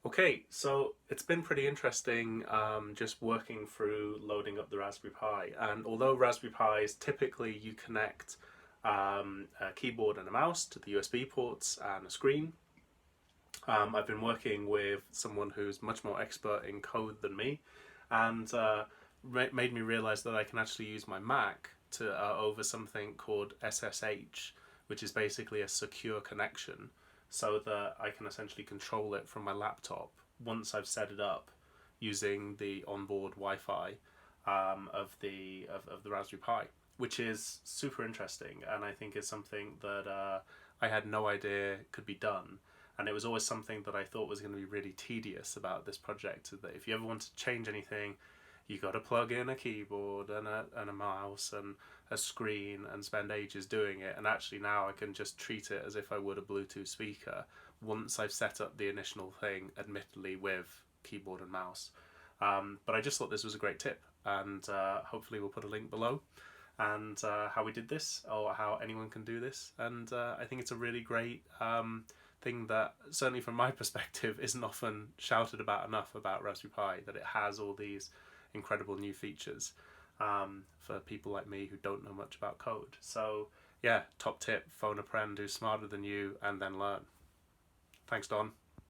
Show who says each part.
Speaker 1: Okay, so it's been pretty interesting just working through loading up the Raspberry Pi. And although Raspberry Pis typically you connect a keyboard and a mouse to the USB ports and a screen, I've been working with someone who's much more expert in code than me, and made me realize that I can actually use my Mac to over something called SSH, which is basically a secure connection, so that I can essentially control it from my laptop once I've set it up using the onboard Wi-Fi of the Raspberry Pi, which is super interesting, and I think is something that I had no idea could be done. And it was always something that I thought was going to be really tedious about this project, that if you ever want to change anything, you got to plug in a keyboard and a mouse and a screen and spend ages doing it. And actually now I can just treat it as if I would a Bluetooth speaker once I've set up the initial thing, admittedly with keyboard and mouse. But I just thought this was a great tip, and hopefully we'll put a link below and how we did this, or how anyone can do this. And I think it's a really great thing that, certainly from my perspective, isn't often shouted about enough about Raspberry Pi, that it has all these incredible new features for people like me who don't know much about code. So yeah, top tip, phone a friend who's smarter than you and then learn. Thanks, Don.